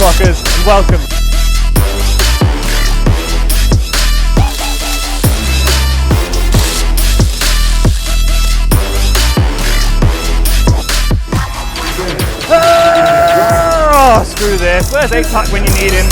motherfuckers, and welcome. Oh, screw this. Where's EPIC when you need him?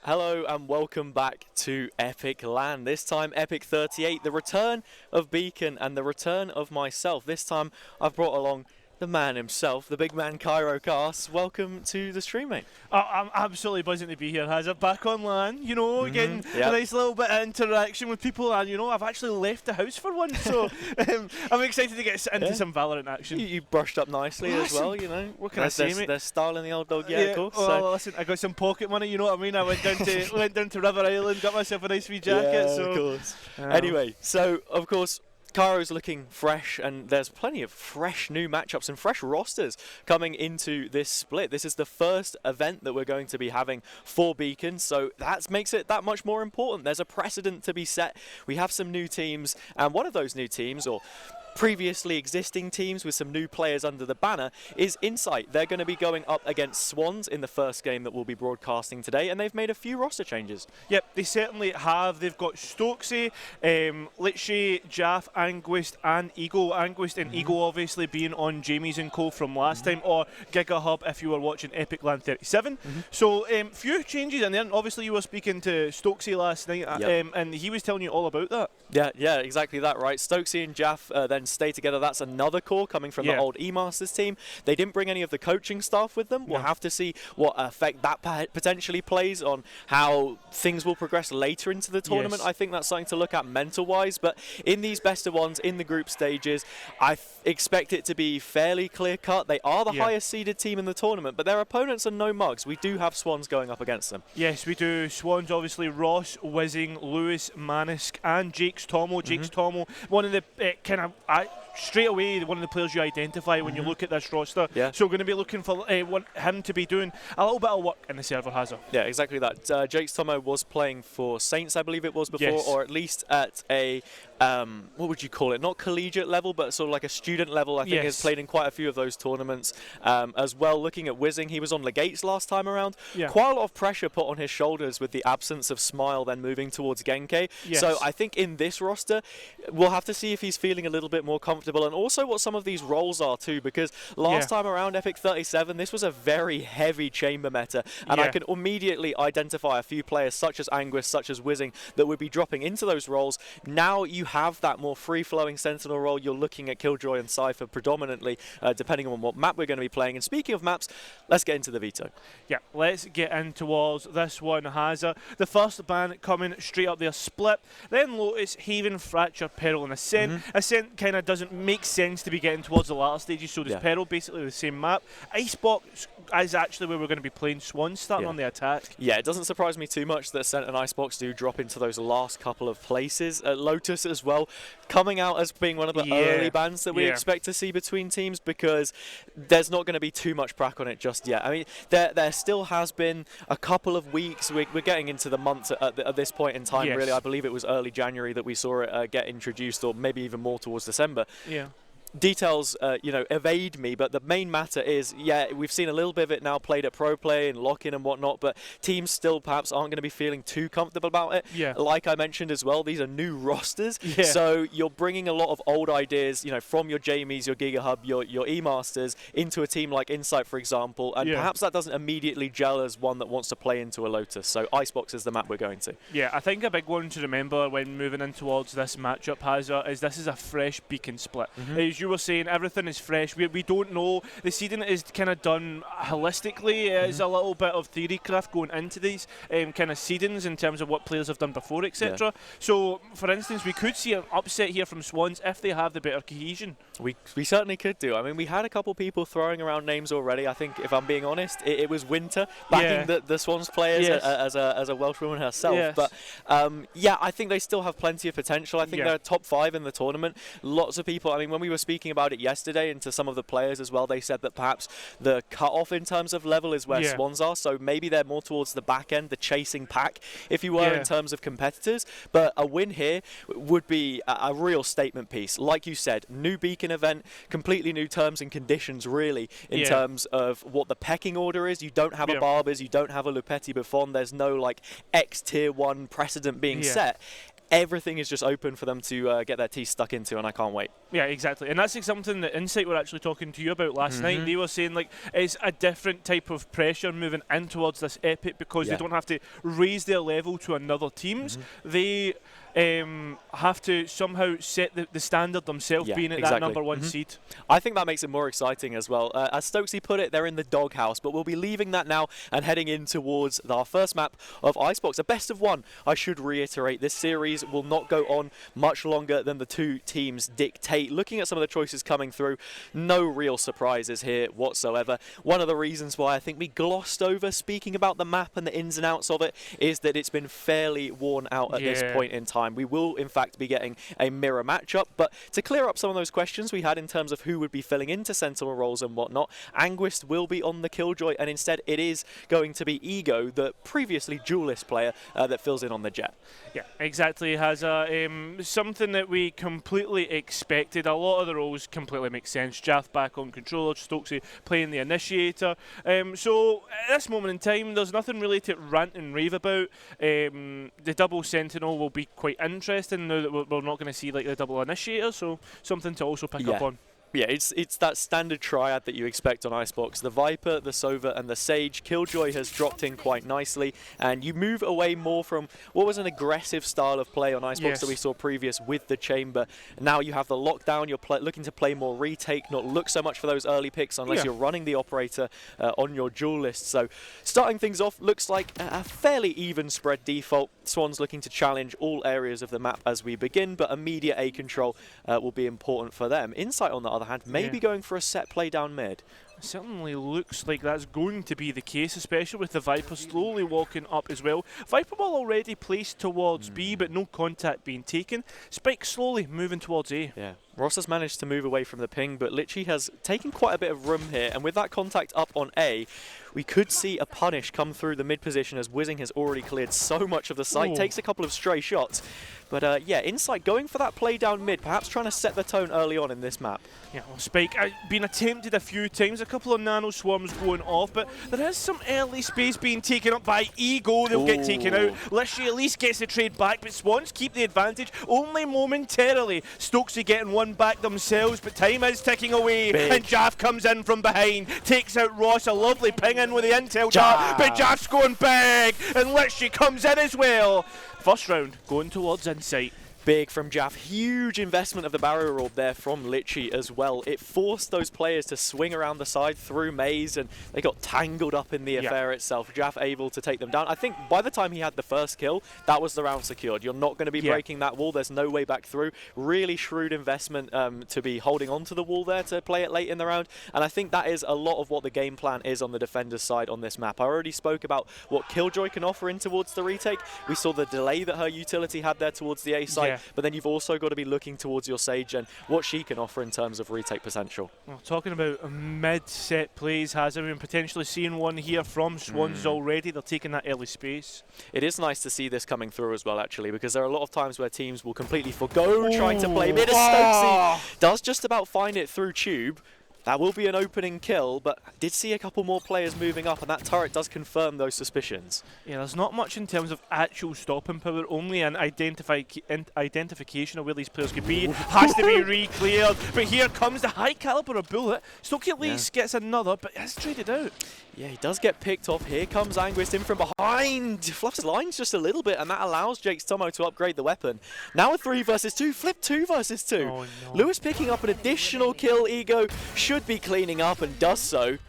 Hello and welcome back to Epic Land. This time EPIC38, the return of Beacon and the return of myself. This time I've brought along the man himself, the big man Cairo Cast. Welcome to the stream, mate. I'm absolutely buzzing to be here, Hazard. Back on land, you know, getting a nice little bit of interaction with people, and you know, I've actually left the house for once, so I'm excited to get into some Valorant action. You brushed up nicely as well, you know. What can I say, mate? There's style in the old dog, of course. Well, listen, I got some pocket money, you know what I mean? I went down to River Island, got myself a nice wee jacket. Yeah, so of course. Anyway, so of course, Cairo's looking fresh, and there's plenty of fresh new matchups and fresh rosters coming into this split. This is the first event that we're going to be having for Beacon, so that makes it that much more important. There's a precedent to be set. We have some new teams, and one of those new teams, or previously existing teams with some new players under the banner, is Insight. They're going to be going up against Swans in the first game that we'll be broadcasting today, and they've made a few roster changes. Yep, they certainly have. They've got Stokesy, Litchi, Jaff, Anguist and Ego. Anguist and Ego obviously being on Jamie's and Co from last time, or Giga Hub if you were watching Epic Land 37. So few changes, and then obviously you were speaking to Stokesy last night, and he was telling you all about that. Yeah, exactly that, right? Stokesy and Jaff then stay together. That's another core coming from the old E-Masters team. They didn't bring any of the coaching staff with them. We'll have to see what effect that potentially plays on how things will progress later into the tournament. I think that's something to look at mental-wise, but in these best of ones, in the group stages, I expect it to be fairly clear-cut. They are the highest seeded team in the tournament, but their opponents are no mugs. We do have Swans going up against them. Yes, we do. Swans, obviously, Ross, Wizzing, Lewis, Manisk, and Jake's Tomo. Jake's Tomo, one of the straight away, one of the players you identify when you look at this roster. So we're going to be looking for him to be doing a little bit of work in the server, Hazard. Yeah, exactly that. Jake's Tomo was playing for Saints, I believe it was before, or at least at a what would you call it? Not collegiate level, but sort of like a student level. I think has played in quite a few of those tournaments as well. Looking at Wizzing, he was on Legates last time around. Quite a lot of pressure put on his shoulders with the absence of Smile, then moving towards Genke. So I think in this roster, we'll have to see if he's feeling a little bit more comfortable, and also what some of these roles are too, because last time around EPIC37, this was a very heavy chamber meta, and I can immediately identify a few players such as Anguist, such as Wizzing, that would be dropping into those roles. Now you have that more free-flowing Sentinel role, you're looking at Killjoy and Cypher predominantly, depending on what map we're going to be playing. And speaking of maps, let's get into the veto. Yeah, let's get in towards this one. Hazza, the first ban coming straight up there, Split, then Lotus, Haven, Fracture, Peril, and Ascent. Ascent kind of doesn't make sense to be getting towards the latter stages, so does Peril, basically the same map. Icebox is actually where we're going to be playing Swans, starting on the attack. Yeah, it doesn't surprise me too much that Ascent and Icebox do drop into those last couple of places. Lotus as well, coming out as being one of the early bans that we expect to see between teams, because there's not going to be too much prac on it just yet. I mean, there still has been a couple of weeks. We're getting into the months at this point in time, really. I believe it was early January that we saw it get introduced, or maybe even more towards December. Yeah. Details, evade me, but the main matter is, we've seen a little bit of it now played at pro play and lock-in and whatnot, but teams still perhaps aren't going to be feeling too comfortable about it. Yeah. Like I mentioned as well, these are new rosters, so you're bringing a lot of old ideas, from your Jamies, your Giga Hub, your E-Masters into a team like Insight, for example, and perhaps that doesn't immediately gel as one that wants to play into a Lotus. So Icebox is the map we're going to. Yeah, I think a big one to remember when moving in towards this matchup, Hazza, is this is a fresh beacon split. As you were saying, everything is fresh. We don't know. The seeding is kind of done holistically. There's a little bit of theory craft going into these kind of seedings in terms of what players have done before, etc. So, for instance, we could see an upset here from Swans if they have the better cohesion. We certainly could do. I mean, we had a couple people throwing around names already. I think, if I'm being honest, it was Winter backing the Swans players as a Welsh woman herself. But I think they still have plenty of potential. I think they're top 5 in the tournament. Lots of people, I mean, when we were speaking about it yesterday, and to some of the players as well, they said that perhaps the cut-off in terms of level is where Swans are, so maybe they're more towards the back end, the chasing pack, if you were, in terms of competitors. But a win here would be a real statement piece. Like you said, new beacon event, completely new terms and conditions, really, in terms of what the pecking order is. You don't have a Barbers, you don't have a Lupetti Buffon, there's no like X tier 1 precedent being set. Everything is just open for them to get their teeth stuck into, and I can't wait. Yeah, exactly. And that's something that Insight were actually talking to you about last night. They were saying, like, it's a different type of pressure moving in towards this Epic, because they don't have to raise their level to another teams. They have to somehow set the standard themselves, being at that number 1 seed. I think that makes it more exciting as well. As Stokesy put it, they're in the doghouse, but we'll be leaving that now and heading in towards our first map of Icebox. A best of 1, I should reiterate. This series will not go on much longer than the 2 teams dictate. Looking at some of the choices coming through, no real surprises here whatsoever. One of the reasons why I think we glossed over speaking about the map and the ins and outs of it is that it's been fairly worn out at this point in time. We will, in fact, be getting a mirror matchup, but to clear up some of those questions we had in terms of who would be filling into Sentinel roles and whatnot, Anguist will be on the Killjoy, and instead it is going to be Ego, the previously duelist player, that fills in on the Jet. Yeah, exactly. Has something that we completely expected. A lot of the roles completely make sense. Jaff back on controller, Stokesy playing the initiator. So at this moment in time, there's nothing really to rant and rave about. The double Sentinel will be quite interesting now that we're not going to see like the double initiator, so something to also pick up on. Yeah, it's that standard triad that you expect on Icebox. The Viper, the Sova, and the Sage. Killjoy has dropped in quite nicely, and you move away more from what was an aggressive style of play on Icebox that we saw previous with the Chamber. Now you have the lockdown, you're looking to play more retake, not look so much for those early picks unless you're running the Operator on your duel list. So starting things off looks like a fairly even spread default. Swans looking to challenge all areas of the map as we begin, but immediate A control will be important for them. Insight, on the other hand, maybe going for a set play down mid. Certainly looks like that's going to be the case, especially with the Viper slowly walking up as well. Viper ball already placed towards B, but no contact being taken. Spike slowly moving towards A. Yeah. Ross has managed to move away from the ping, but Litchi has taken quite a bit of room here, and with that contact up on A, we could see a punish come through the mid position as Wizzing has already cleared so much of the site, takes a couple of stray shots. But yeah, Insight going for that play down mid, perhaps trying to set the tone early on in this map. Yeah, well, Spike been attempted a few times, a couple of nano swarms going off, but there is some early space being taken up by Ego. They'll get taken out. Lishy at least gets the trade back, but Swans keep the advantage only momentarily. Stokesy getting one back themselves, but time is ticking away. And Jaff comes in from behind, takes out Ross, a lovely ping in with the intel dart, but Jaff's going big, and Lishy comes in as well. First round going towards Insight. Big from Jaff. Huge investment of the barrier orb there from Litchi as well. It forced those players to swing around the side through maze, and they got tangled up in the affair itself. Jaff able to take them down. I think by the time he had the first kill, that was the round secured. You're not going to be breaking that wall. There's no way back through. Really shrewd investment to be holding onto the wall there to play it late in the round. And I think that is a lot of what the game plan is on the defender's side on this map. I already spoke about what Killjoy can offer in towards the retake. We saw the delay that her utility had there towards the A site. But then you've also got to be looking towards your Sage and what she can offer in terms of retake potential. Well, talking about mid-set plays, has everyone potentially seen one here from Swans already? They're taking that early space. It is nice to see this coming through as well, actually, because there are a lot of times where teams will completely forgo trying to play mid. Stokesy does just about find it through Tube. That will be an opening kill, but did see a couple more players moving up, and that turret does confirm those suspicions. Yeah, there's not much in terms of actual stopping power, only an identification of where these players could be. Has to be re-cleared, but here comes the high caliber of bullet. Stokesy at least gets another, but has traded out. Yeah, he does get picked off. Here comes Anguist in from behind. Fluffs his lines just a little bit, and that allows Jake's Tomo to upgrade the weapon. Now a 3 versus 2, flip 2 versus 2. Oh, no. Lewis picking up an additional kill. Ego should be cleaning up and does so.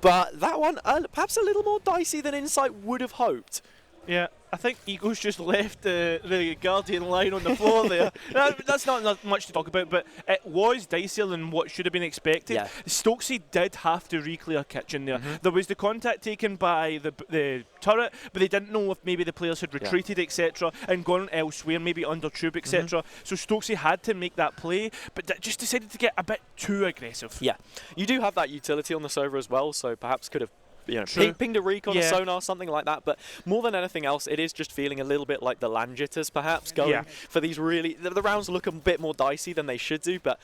But that one, perhaps a little more dicey than Insight would have hoped. Yeah, I think Ego's just left the Guardian line on the floor there. That's not much to talk about, but it was dicier than what should have been expected. Yeah. Stokesy did have to re-clear Kitchen there. There was the contact taken by the turret, but they didn't know if maybe the players had retreated, etc., and gone elsewhere, maybe under Tube, etc. So Stokesy had to make that play, but just decided to get a bit too aggressive. Yeah, you do have that utility on the server as well, so perhaps could have pinged a recon, a sonar, something like that. But more than anything else, it is just feeling a little bit like the LAN jitters, perhaps, going for these really... The rounds look a bit more dicey than they should do, but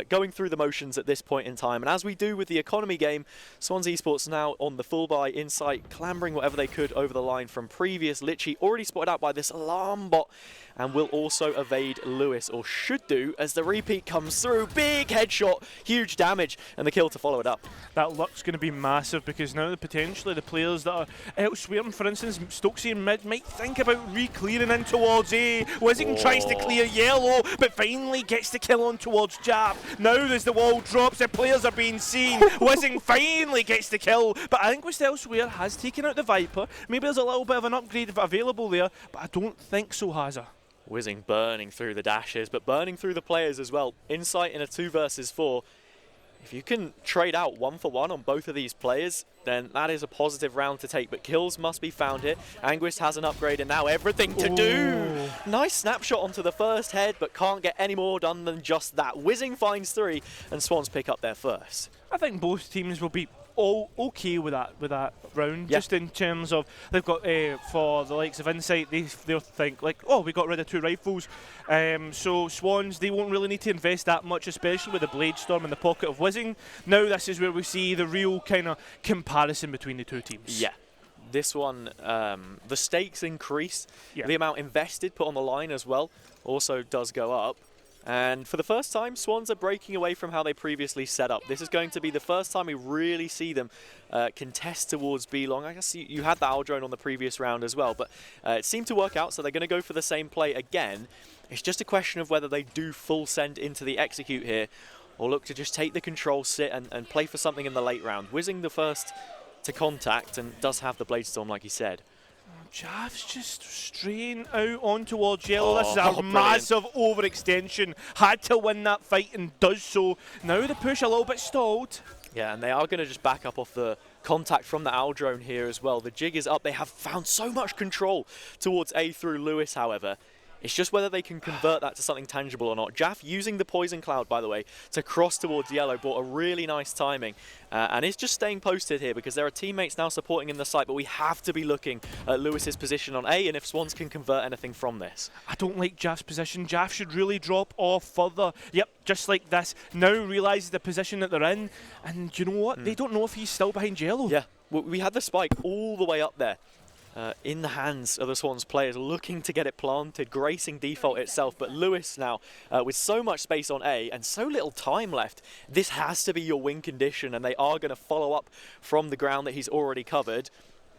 going through the motions at this point in time. And as we do with the economy game, Swans Esports now on the full buy, Insight, clambering whatever they could over the line from previous. Litchi already spotted out by this alarm bot, and will also evade Lewis, or should do, as the repeat comes through. Big headshot, huge damage, and the kill to follow it up. That luck's going to be massive, because now potentially the players that are elsewhere, for instance, Stokesy in mid, might think about re-clearing in towards A. Wizzing tries to clear yellow, but finally gets the kill on towards Jaff. Now as the wall drops, the players are being seen. Wizzing finally gets the kill, but Anguist elsewhere has taken out the Viper. Maybe there's a little bit of an upgrade available there, but I don't think so, Hazza. Wizzing burning through the dashes, but burning through the players as well. Insight in a 2 versus 4. If you can trade out 1 for 1 on both of these players, then that is a positive round to take. But kills must be found here. Anguist has an upgrade and now everything to do. Nice snapshot onto the first head, but can't get any more done than just that. Wizzing finds 3, and Swans pick up their first. I think both teams will be all okay with that round, just in terms of they've got for the likes of Insight, they'll think like, oh, we got rid of 2 rifles, so Swans, they won't really need to invest that much, especially with the Blade Storm in the pocket of Wizzing. Now this is where we see the real kind of comparison between the two teams. Yeah. This one, the stakes increase, the amount invested put on the line as well also does go up. And for the first time, Swans are breaking away from how they previously set up. This is going to be the first time we really see them contest towards B-Long. I guess you had the Owl Drone on the previous round as well, but it seemed to work out, so they're going to go for the same play again. It's just a question of whether they do full send into the execute here, or look to just take the control, sit, and play for something in the late round. Wizzing the first to contact, and does have the Blade Storm, like he said. Jaff's just straying out on towards yellow. This is a massive overextension. Had to win that fight and does so. Now the push a little bit stalled. Yeah, and they are going to just back up off the contact from the Owl Drone here as well. The jig is up. They have found so much control towards A through Lewis, however. It's just whether they can convert that to something tangible or not. Jaff using the Poison Cloud, by the way, to cross towards yellow, brought a really nice timing. And is just staying posted here because there are teammates now supporting in the site, but we have to be looking at Lewis's position on A, and if Swans can convert anything from this. I don't like Jaff's position. Jaff should really drop off further. Yep, just like this. Now realises the position that they're in, and you know what? They don't know if he's still behind yellow. Yeah, well, we had the spike all the way up there. In the hands of the Swans players, looking to get it planted, gracing default itself. But Lewis now, with so much space on A and so little time left, this has to be your win condition, and they are going to follow up from the ground that he's already covered.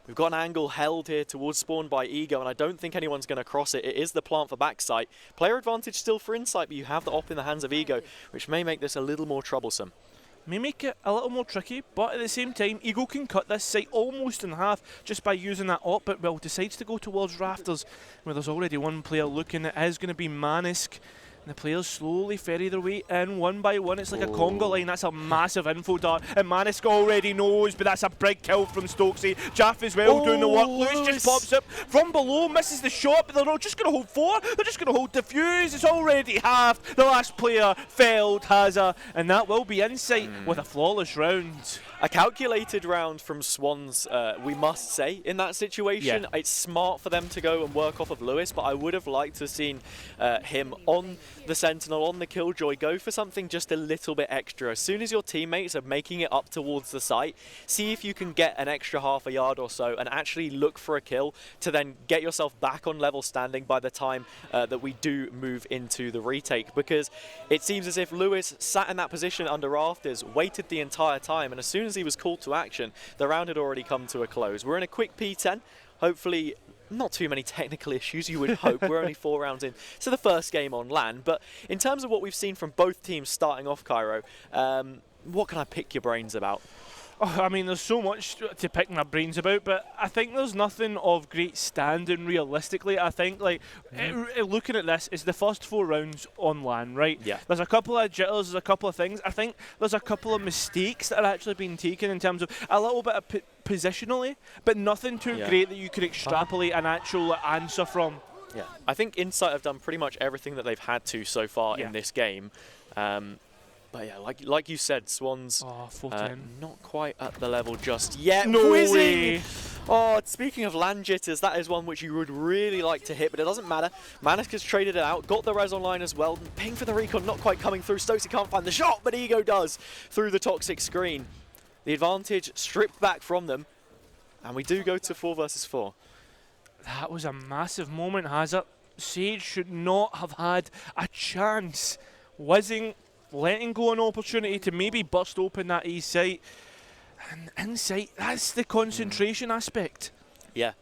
We've got an angle held here towards spawn by Ego, and I don't think anyone's going to cross it. It is the plant for backside. Player advantage still for Insight, but you have the op in the hands of Ego, which may make this a little more troublesome. May make it a little more tricky, but at the same time, Ego can cut this site almost in half just by using that op, but well, decides to go towards Rafters, where there's already one player looking. It is going to be Manisk. And the players slowly ferry their way in one by one. It's like a conga line. That's a massive info dart. And Manisk already knows, but that's a big kill from Stokesy. Jaff as well doing the work. Lewis just pops up from below, misses the shot, but they're not just going to hold 4. They're just going to hold defuse. It's already halved. The last player failed, Hazza, and that will be Insight with a flawless round. A calculated round from Swans, we must say, in that situation. It's smart for them to go and work off of Lewis, but I would have liked to have seen him on the Sentinel, on the Killjoy, go for something just a little bit extra. As soon as your teammates are making it up towards the site, see if you can get an extra half a yard or so and actually look for a kill to then get yourself back on level standing by the time that we do move into the retake. Because it seems as if Lewis sat in that position under rafters, waited the entire time, and as soon as he was called to action, the round had already come to a close. We're in a quick P10, hopefully not too many technical issues, you would hope. We're only 4 rounds in to the first game on LAN, but in terms of what we've seen from both teams starting off, Cairo, what can I pick your brains about? Oh, I mean, there's so much to pick my brains about, but I think there's nothing of great standing realistically. I think, like, looking at this, it's the first 4 rounds on LAN, right? Yeah. There's a couple of jitters, there's a couple of things. I think there's a couple of mistakes that are actually being taken in terms of a little bit of positionally, but nothing too great that you could extrapolate an actual answer from. Yeah, I think Insight have done pretty much everything that they've had to so far in this game. But yeah, like you said, Swans not quite at the level just yet. No Whizzing! way! Oh, speaking of LAN jitters, that is one which you would really like to hit, but it doesn't matter. Manisk has traded it out, got the res online as well. Ping for the recon, not quite coming through. Stokesy can't find the shot, but Ego does through the toxic screen. The advantage stripped back from them, and we do go to 4 versus 4. That was a massive moment, Hazard. Sage should not have had a chance. Whizzing, letting go an opportunity to maybe burst open that A site. And Insight, that's the concentration aspect. Yeah.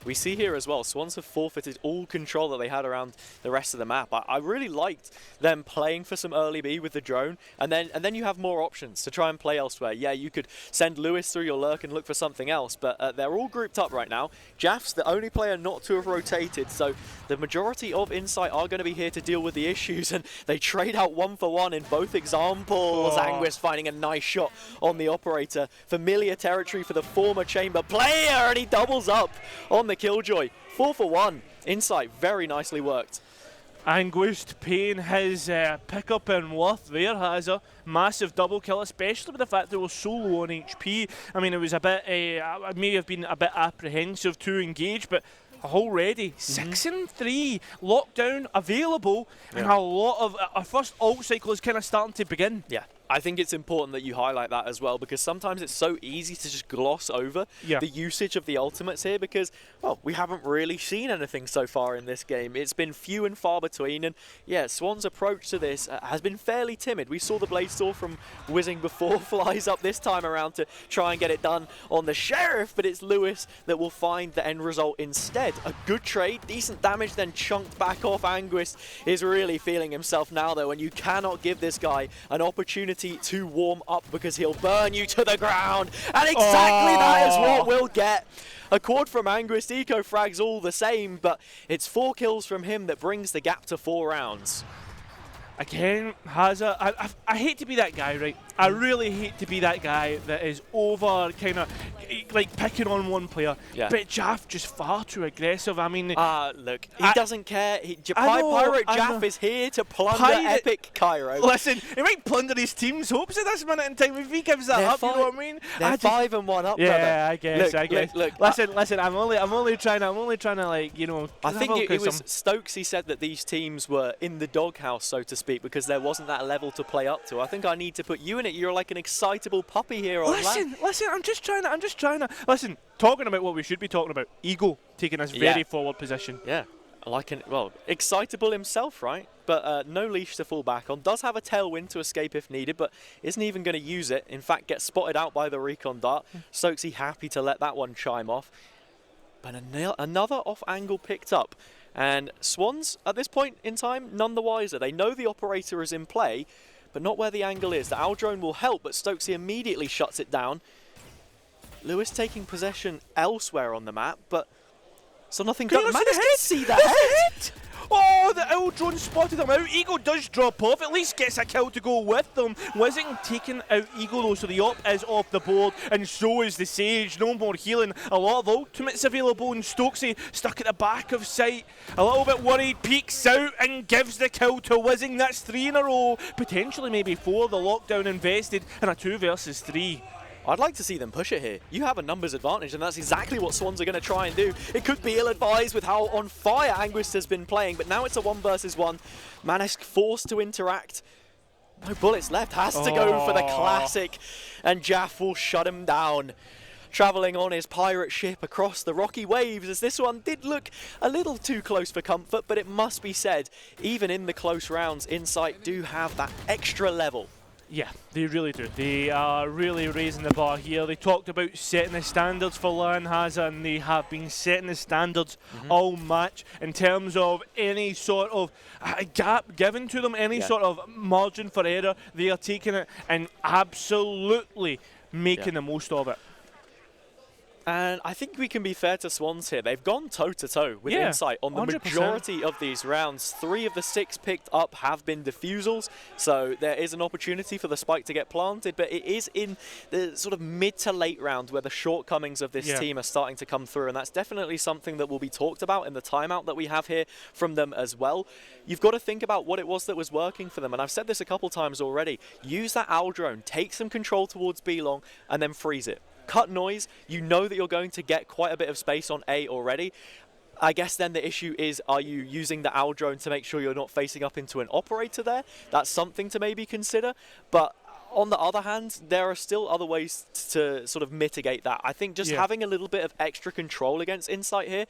We see here as well, Swans have forfeited all control that they had around the rest of the map. I really liked them playing for some early B with the drone, and then you have more options to try and play elsewhere. Yeah, you could send Lewis through your lurk and look for something else, but they're all grouped up right now. Jaff's the only player not to have rotated, so the majority of Insight are going to be here to deal with the issues, and they trade out 1 for 1 in both examples. Anguist finding a nice shot on the operator. Familiar territory for the former chamber player, and he doubles up on the Killjoy. 4 for 1. Insight, very nicely worked. Anguist paying his pickup in worth there, has a massive double kill, especially with the fact they were so low on HP. I mean, it was a bit, I may have been a bit apprehensive to engage, but already 6 and 3, lockdown available, and a lot of our first ult cycle is kind of starting to begin. Yeah. I think it's important that you highlight that as well, because sometimes it's so easy to just gloss over the usage of the ultimates here, because, well, we haven't really seen anything so far in this game. It's been few and far between, and yeah, Swan's approach to this has been fairly timid. We saw the Blade Store from Whizzing before flies up this time around to try and get it done on the Sheriff, but it's Lewis that will find the end result instead. A good trade, decent damage, then chunked back off. Anguist is really feeling himself now, though, and you cannot give this guy an opportunity to warm up, because he'll burn you to the ground, and exactly that is what we'll get. A quad from Anguist, eco frags all the same, but it's 4 kills from him that brings the gap to 4 rounds. Again, Hazza, I hate to be that guy, right? I really hate to be that guy that is over kind of like picking on one player. But Jaff just far too aggressive. I mean, look, he doesn't care. Pyro Jaff is here to plunder Epic Cairo. Listen, he might plunder his team's hopes at this minute in time if he gives that up. You know what I mean? They're 5 and 1 up. Yeah, brother. I guess. Look. Listen. I'm only trying to, like, you know. I think it was Stokesy said that these teams were in the doghouse, so to speak, because there wasn't that level to play up to. I think I need to put you in it. You're like an excitable puppy here on LAN. Listen, I'm just trying to. Listen, talking about what we should be talking about. Ego taking this very forward position. Yeah. well, excitable himself, right? But no leash to fall back on. Does have a tailwind to escape if needed, but isn't even going to use it. In fact, gets spotted out by the recon dart. Stokesy happy to let that one chime off. But another off angle picked up. And Swans, at this point in time, none the wiser. They know the operator is in play, but not where the angle is. The owl drone will help, but Stokesy immediately shuts it down. Lewis taking possession elsewhere on the map, but so nothing done. Man, see that head? Oh, the owl drone spotted him out. Ego does drop off, at least gets a kill to go with them. Wizzing taking out Ego though, so the op is off the board, and so is the Sage. No more healing. A lot of ultimates available, and Stokesy stuck at the back of sight. A little bit worried, peeks out and gives the kill to Wizzing. That's 3 in a row, potentially maybe 4. The lockdown invested in a 2 versus 3. I'd like to see them push it here. You have a numbers advantage, and that's exactly what Swans are going to try and do. It could be ill-advised with how on fire Anguist has been playing, but now it's a 1 versus 1. Manisk forced to interact. No bullets left, has to go for the classic, and Jaff will shut him down. Travelling on his pirate ship across the rocky waves, as this one did look a little too close for comfort, but it must be said, even in the close rounds, Insight do have that extra level. Yeah, they really do. They are really raising the bar here. They talked about setting the standards for LAN Haza, and they have been setting the standards all match in terms of any sort of gap given to them, any sort of margin for error. They are taking it and absolutely making the most of it. And I think we can be fair to Swans here. They've gone toe-to-toe with Insight on the 100%. majority of these rounds. 3 of the 6 picked up have been defusals, so there is an opportunity for the spike to get planted, but it is in the sort of mid to late round where the shortcomings of this team are starting to come through, and that's definitely something that will be talked about in the timeout that we have here from them as well. You've got to think about what it was that was working for them, and I've said this a couple times already. Use that owl drone, take some control towards B long, and then freeze it. Cut noise, you know that you're going to get quite a bit of space on A already. I guess then the issue is, are you using the owl drone to make sure you're not facing up into an operator there? That's something to maybe consider. But on the other hand, there are still other ways to sort of mitigate that. I think just having a little bit of extra control against Insight here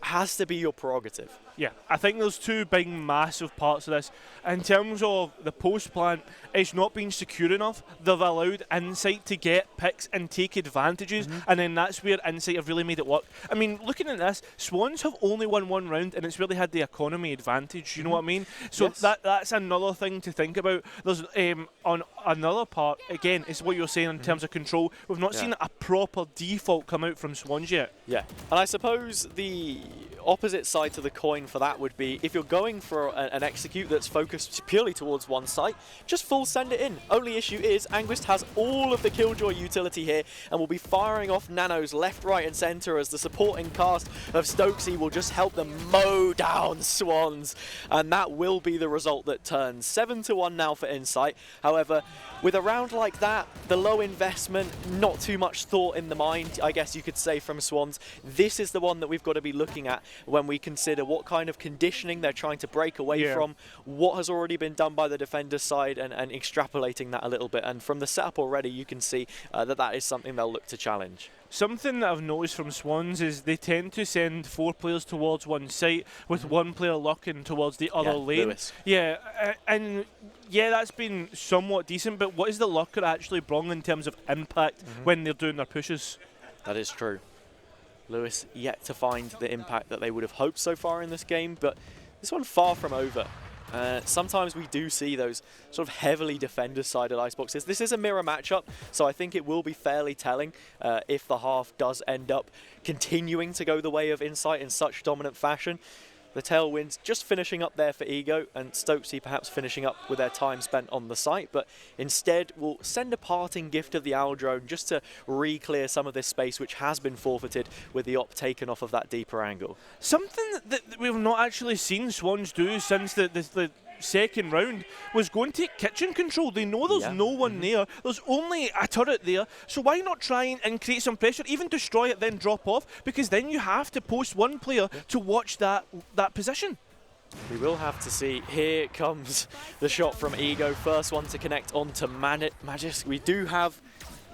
has to be your prerogative. Yeah, I think there's 2 big, massive parts of this. In terms of the post plant, it's not been secure enough. They've allowed Insight to get picks and take advantages, and then that's where Insight have really made it work. I mean, looking at this, Swans have only won 1 round, and it's really had the economy advantage, you know what I mean? So that's another thing to think about. There's on another part, again, is what you're saying in terms of control. We've not seen a proper default come out from Swans yet. Yeah, and I suppose the opposite side to the coin for that would be, if you're going for an execute that's focused purely towards one site, just full send it in. Only issue is Anguist has all of the Killjoy utility here and will be firing off nanos left, right and centre, as the supporting cast of Stokesy will just help them mow down Swans, and that will be the result that turns 7-1 now for Insight. However, with a round like that, the low investment, not too much thought in the mind, I guess you could say, from Swans, this is the one that we've got to be looking at when we consider what kind of conditioning they're trying to break away from, what has already been done by the defender's side, and extrapolating that a little bit. And from the setup already, you can see that is something they'll look to challenge. Something that I've noticed from Swans is they tend to send 4 players towards one site, with 1 player locking towards the other lane. Lewis. And that's been somewhat decent, but what is the locker actually brought in terms of impact when they're doing their pushes? That is true. Lewis yet to find the impact that they would have hoped so far in this game, but this one far from over. Sometimes we do see those sort of heavily defender-sided iceboxes. This is a mirror matchup, so I think it will be fairly telling if the half does end up continuing to go the way of Insight in such dominant fashion. The tailwinds just finishing up there for Ego, and Stokesy perhaps finishing up with their time spent on the site, but instead we'll send a parting gift of the owl drone just to re-clear some of this space which has been forfeited with the op taken off of that deeper angle. Something that we've not actually seen Swans do since the second round was going to take kitchen control. They know there's no one there. There's only a turret there. So why not try and create some pressure, even destroy it, then drop off? Because then you have to post 1 player to watch that position. We will have to see. Here comes the shot from Ego. First one to connect onto Magisk. We do have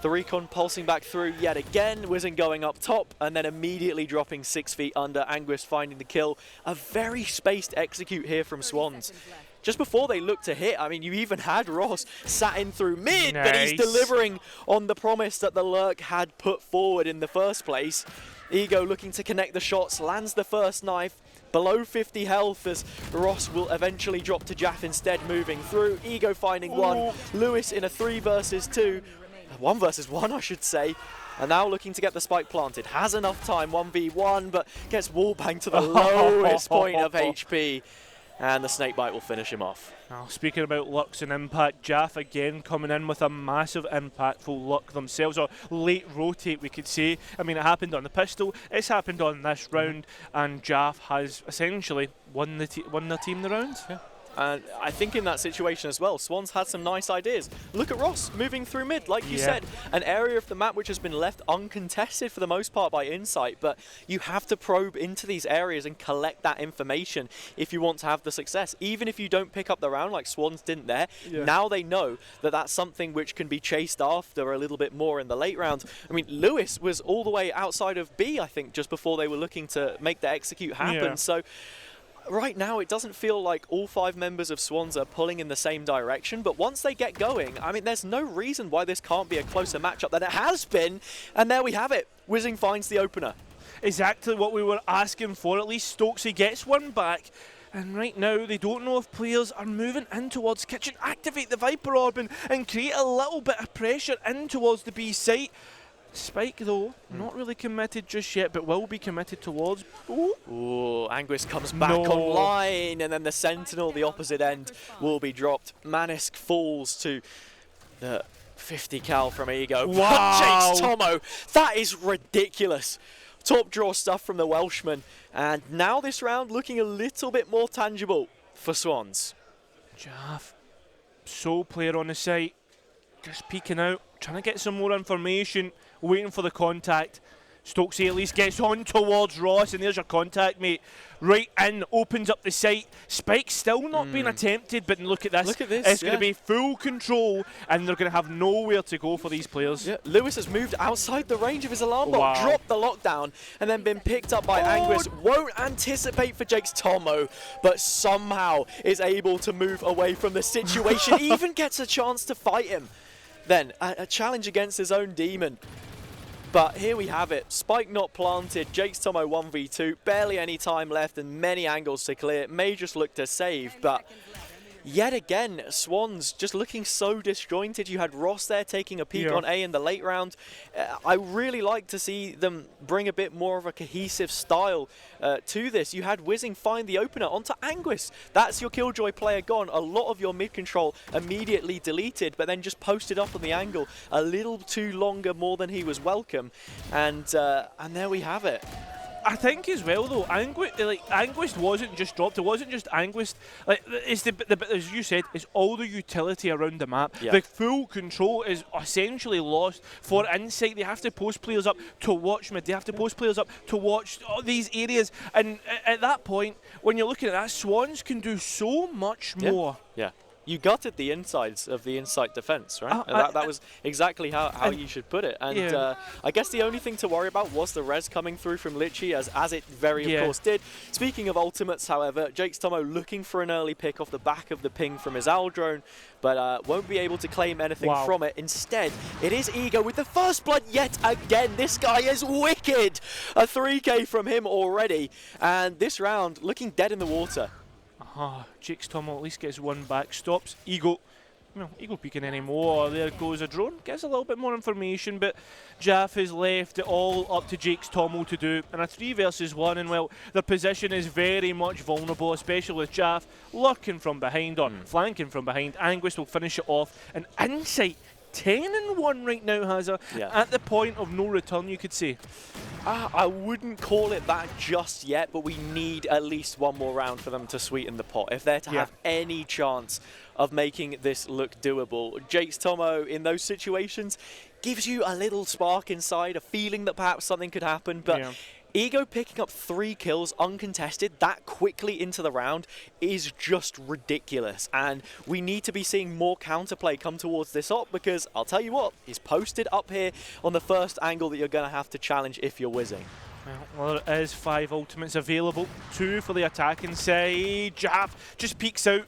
The recon pulsing back through yet again. Wizen going up top and then immediately dropping 6 feet under. Anguist finding the kill. A very spaced execute here from Swans. Just before they look to hit, I mean, you even had Ross sat in through mid, but he's delivering on the promise that the Lurk had put forward in the first place. Ego looking to connect the shots, lands the first knife, below 50 health as Ross will eventually drop to Jaff instead, moving through. Ego finding one, Lewis in a 3 versus 2, 1 versus 1 I should say. And now looking to get the spike planted. Has enough time, 1v1, but gets wallbanged to the lowest point of HP. And the snakebite will finish him off. Now, speaking about Lux and impact, Jaff again coming in with a massive impactful Luck themselves, or late rotate we could say. I mean, it happened on the pistol, it's happened on this round, and Jaff has essentially won the team the round. Yeah. And I think in that situation as well, Swans had some nice ideas. Look at Ross moving through mid, like you said. An area of the map which has been left uncontested for the most part by Insight, but you have to probe into these areas and collect that information if you want to have the success. Even if you don't pick up the round like Swans didn't there, now they know that that's something which can be chased after a little bit more in the late round. I mean, Lewis was all the way outside of B, I think, just before they were looking to make the execute happen. So right now, it doesn't feel like all 5 members of Swans are pulling in the same direction, but once they get going, I mean, there's no reason why this can't be a closer matchup than it has been, and there we have it. Wizzing finds the opener. Exactly what we were asking for. At least Stokesy gets one back. And right now, they don't know if players are moving in towards Kitchen. Activate the Viper Orb and create a little bit of pressure in towards the B site. Spike, though, not really committed just yet, but will be committed towards. Ooh, Anguist comes back online, and then the Sentinel, the opposite end, will be dropped. Manisk falls to the 50 cal from Ego. Wow! Jake's Tomo, that is ridiculous. Top draw stuff from the Welshman, and now this round looking a little bit more tangible for Swans. Jaff, sole player on the site, just peeking out, trying to get some more information. Waiting for the contact. Stokesy at least gets on towards Ross, and there's your contact, mate. Right in, opens up the site. Spike still not being attempted, but look at this. Look at this. It's going to be full control, and they're going to have nowhere to go for these players. Yeah. Lewis has moved outside the range of his alarm bot, dropped the lockdown, and then been picked up by Anguist. Won't anticipate for Jake's Tomo, but somehow is able to move away from the situation. Even gets a chance to fight him. Then a challenge against his own demon. But here we have it. Spike not planted. Jake's Tomo 1v2. Barely any time left and many angles to clear. May just look to save, but yet again, Swans just looking so disjointed. You had Ross there taking a peek on A in the late round. I really like to see them bring a bit more of a cohesive style to this. You had Wizzing find the opener onto Anguist. That's your Killjoy player gone. A lot of your mid control immediately deleted, but then just posted up on the angle a little too longer, more than he was welcome. And there we have it. I think as well though, Anguist wasn't just dropped. It wasn't just Anguist. Like, it's as you said, it's all the utility around the map. The full control is essentially lost for Insight. They have to post players up to watch mid. They have to post players up to watch all these areas. And at that point, when you're looking at that, Swans can do so much more. Yeah. You gutted the insides of the Insight defense, right? That was exactly how you should put it. And I guess the only thing to worry about was the res coming through from Litchi, as it of course did. Speaking of ultimates, however, Jake's Tomo looking for an early pick off the back of the ping from his owl drone, but won't be able to claim anything from it. Instead, it is Ego with the first blood yet again. This guy is wicked. A 3k from him already. And this round looking dead in the water. Jake's Tomo at least gets one back, stops Ego. Well, Ego peeking anymore. There goes a drone, gets a little bit more information, but Jaff has left it all up to Jake's Tomo to do. And a 3 versus 1, and well, their position is very much vulnerable, especially with Jaff lurking from behind or flanking from behind. Anguist will finish it off, and Insight 10-1 right now, Hazza. At the point of no return, you could say. I wouldn't call it that just yet, but we need at least one more round for them to sweeten the pot if they're to have any chance of making this look doable. Jake's Tomo in those situations gives you a little spark inside, a feeling that perhaps something could happen, but Ego picking up 3 kills uncontested that quickly into the round is just ridiculous, and we need to be seeing more counterplay come towards this op, because I'll tell you what, he's posted up here on the first angle that you're going to have to challenge if you're whizzing. Well, there is 5 ultimates available, 2 for the attacking side. Jav just peeks out.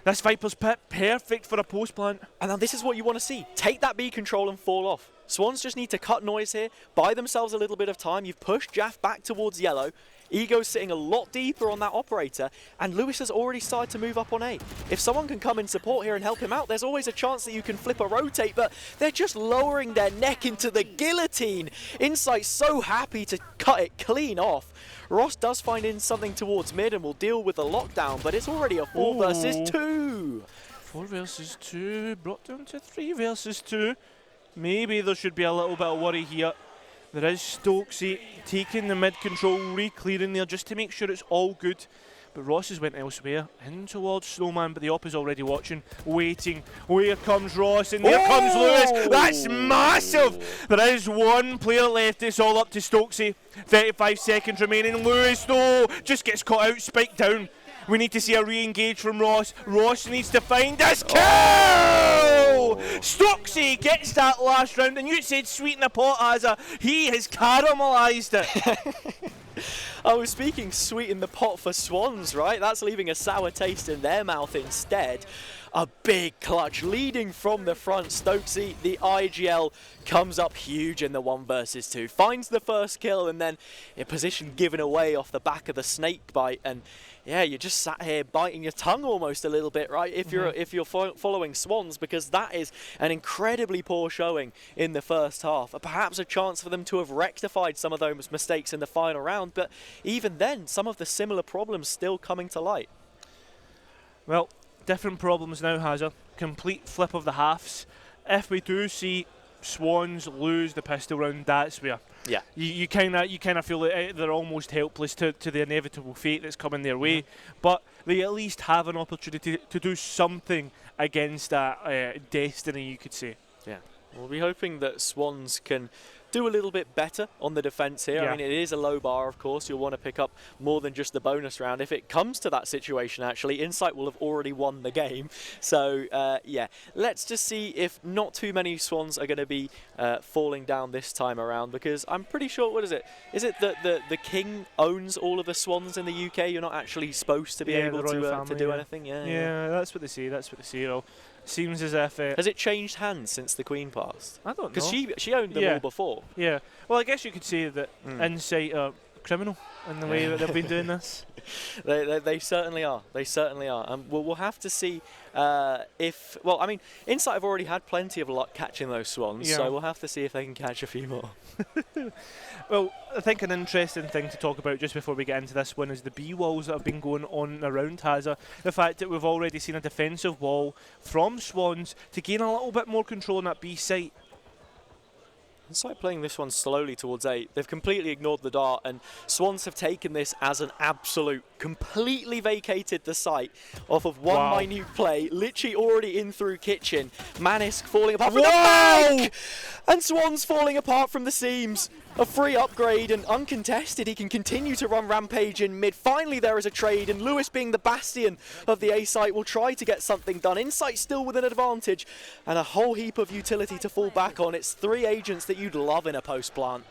This Viper's Pit, perfect for a post plant. And now this is what you want to see. Take that B control and fall off. Swans just need to cut noise here, buy themselves a little bit of time. You've pushed Jaff back towards yellow. Ego's sitting a lot deeper on that operator, and Lewis has already started to move up on A. If someone can come in support here and help him out, there's always a chance that you can flip a rotate, but they're just lowering their neck into the guillotine. Insight's so happy to cut it clean off. Ross does find in something towards mid and will deal with the lockdown, but it's already a 4 versus 2. 4 versus 2, brought down to 3 versus 2. Maybe there should be a little bit of worry here. There is Stokesy taking the mid control, re-clearing there just to make sure it's all good. But Ross has went elsewhere, in towards Snowman, but the op is already watching, waiting. Here comes Ross, and there comes Lewis. That's massive! There is 1 player left, it's all up to Stokesy. 35 seconds remaining. Lewis, though, just gets caught out, spiked down. We need to see a re-engage from Ross. Ross needs to find this kill! Stokesy gets that last round, and you said sweeten the pot, Azza. He has caramelised it. I was speaking sweet in the pot for Swans, right? That's leaving a sour taste in their mouth instead. A big clutch leading from the front. Stokesy, the IGL, comes up huge in the 1 versus 2. Finds the first kill, and then a position given away off the back of the snake bite. And yeah, you're just sat here biting your tongue almost a little bit, right? If you're following Swans, because that is an incredibly poor showing in the first half. Perhaps a chance for them to have rectified some of those mistakes in the final round, but even then, some of the similar problems still coming to light. Well, different problems now, Hazard. Complete flip of the halves. If we do see Swans lose the pistol round, that's where you kind of feel that they're almost helpless to the inevitable fate that's coming their way. But they at least have an opportunity to do something against that destiny, you could say. Yeah, we'll be hoping that Swans can do a little bit better on the defense here. I mean, it is a low bar, of course. You'll want to pick up more than just the bonus round. If it comes to that situation, actually, Insight will have already won the game. So, yeah, let's just see if not too many Swans are going to be falling down this time around, because I'm pretty sure, what is it? Is it that the King owns all of the Swans in the UK? You're not actually supposed to be able to do anything? Yeah, that's what they say. That's what they say. Well, seems as if has it changed hands since the Queen passed? I don't know. Because she owned them all before. Yeah. Well, I guess you could say that Insight are criminal in the way that they've been doing this. They certainly are. They certainly are. And we'll have to see if... Well, I mean, Insight have already had plenty of luck catching those Swans, so we'll have to see if they can catch a few more. Well, I think an interesting thing to talk about just before we get into this one is the B walls that have been going on around Hazza. The fact that we've already seen a defensive wall from Swans to gain a little bit more control on that B site. Insight playing this one slowly towards A. They've completely ignored the dart, and Swans have taken this as an absolute, completely vacated the site off of one minute play, literally already in through kitchen. Manisk falling apart from the back, and Swans falling apart from the seams. A free upgrade and uncontested, he can continue to run Rampage in mid. Finally there is a trade, and Lewis, being the bastion of the A site, will try to get something done. Insight still with an advantage and a whole heap of utility to fall back on. It's 3 agents that you'd love in a post plant.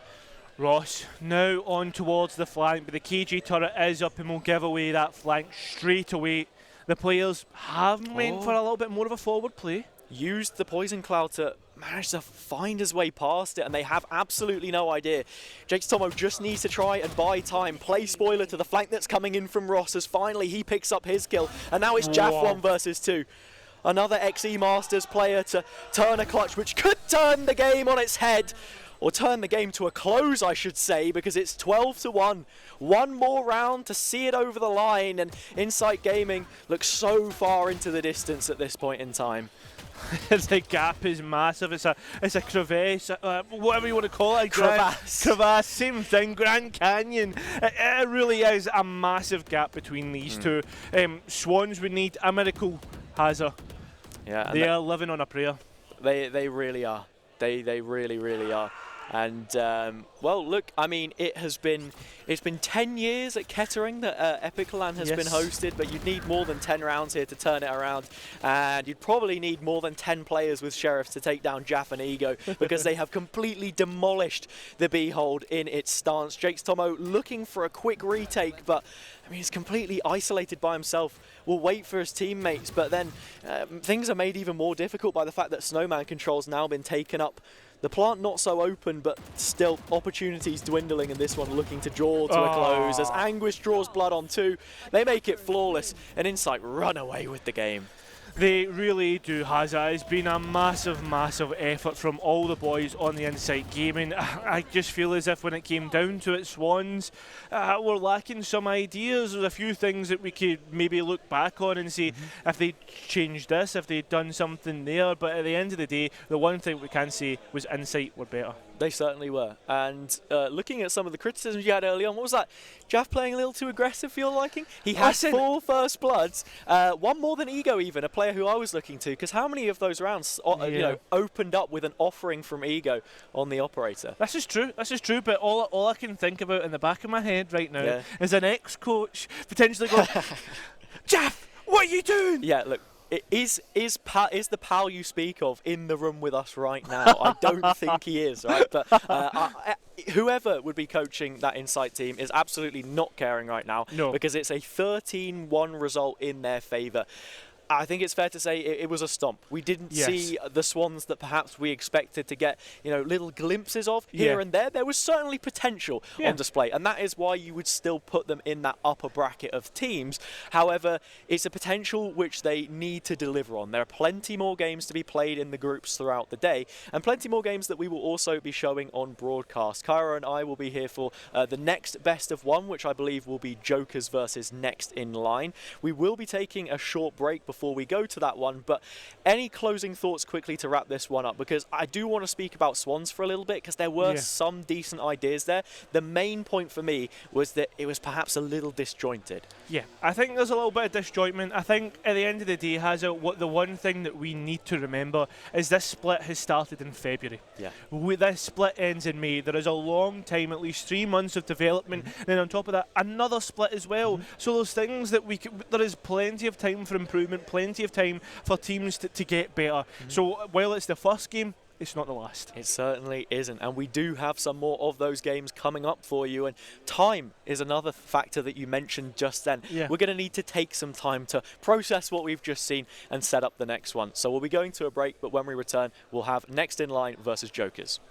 Ross now on towards the flank, but the KG turret is up and will give away that flank straight away. The players have went for a little bit more of a forward play. Used the poison cloud to manage to find his way past it, and they have absolutely no idea. Jakes Tomo just needs to try and buy time. Play spoiler to the flank that's coming in from Ross, as finally he picks up his kill, and now it's Jaff 1 versus 2. Another XE Masters player to turn a clutch, which could turn the game on its head, or turn the game to a close, I should say, because it's 12-1. One more round to see it over the line, and Insight Gaming looks so far into the distance at this point in time. The gap is massive. It's a crevasse, whatever you want to call it. Crevasse, same thing. Grand Canyon. It really is a massive gap between these two. Swans would need a miracle, Hazza. Yeah, they are living on a prayer. They really are. They really, really are. And, well, look, I mean, it has been It's been 10 years at Kettering that EPIC38 has been hosted, but you'd need more than 10 rounds here to turn it around, and you'd probably need more than 10 players with Sheriffs to take down Jaff and Ego, because they have completely demolished the B-hold in its stance. Jakes Tomo looking for a quick retake, but I mean, he's completely isolated by himself. Will wait for his teammates, but then things are made even more difficult by the fact that Snowman control's now been taken up. The plant not so open, but still opportunities dwindling, and this one looking to draw to a close as Anguish draws blood on 2. They make it flawless, and Insight run away with the game. They really do, Hazza. It's been a massive, massive effort from all the boys on the Insight Gaming. I just feel as if when it came down to it, Swans were lacking some ideas. There's a few things that we could maybe look back on and see if they'd changed this, if they'd done something there. But at the end of the day, the one thing we can say was Insight were better. They certainly were. And looking at some of the criticisms you had early on, what was that? Jaff playing a little too aggressive for your liking? He has 4 first bloods, one more than Ego even, a player who I was looking to, because how many of those rounds you know, opened up with an offering from Ego on the operator? This is true, but all I can think about in the back of my head right now is an ex-coach potentially going, Jaff, what are you doing? Yeah, look. Is the pal you speak of in the room with us right now? I don't think he is, right? But whoever would be coaching that Insight team is absolutely not caring right now, because it's a 13-1 result in their favour. I think it's fair to say it was a stomp. We didn't see the Swans that perhaps we expected to get, you know, little glimpses of here and there. There was certainly potential on display, and that is why you would still put them in that upper bracket of teams. However, it's a potential which they need to deliver on. There are plenty more games to be played in the groups throughout the day, and plenty more games that we will also be showing on broadcast. Kyra and I will be here for the next best of 1, which I believe will be Jokers versus Next in Line. We will be taking a short break before we go to that one, but any closing thoughts quickly to wrap this one up, because I do want to speak about Swans for a little bit, because there were some decent ideas there. The main point for me was that it was perhaps a little disjointed. Yeah, I think there's a little bit of disjointment. I think at the end of the day, the one thing that we need to remember is this split has started in February. This split ends in May. There is a long time, at least 3 months of development, and then on top of that, another split as well. So those things that there is plenty of time for improvement, plenty of time for teams to get better. So while it's the first game, it's not the last. It certainly isn't, and we do have some more of those games coming up for you, and time is another factor that you mentioned just then. We're going to need to take some time to process what we've just seen and set up the next one. So we'll be going to a break, but when we return, we'll have Next in Line versus Jokers.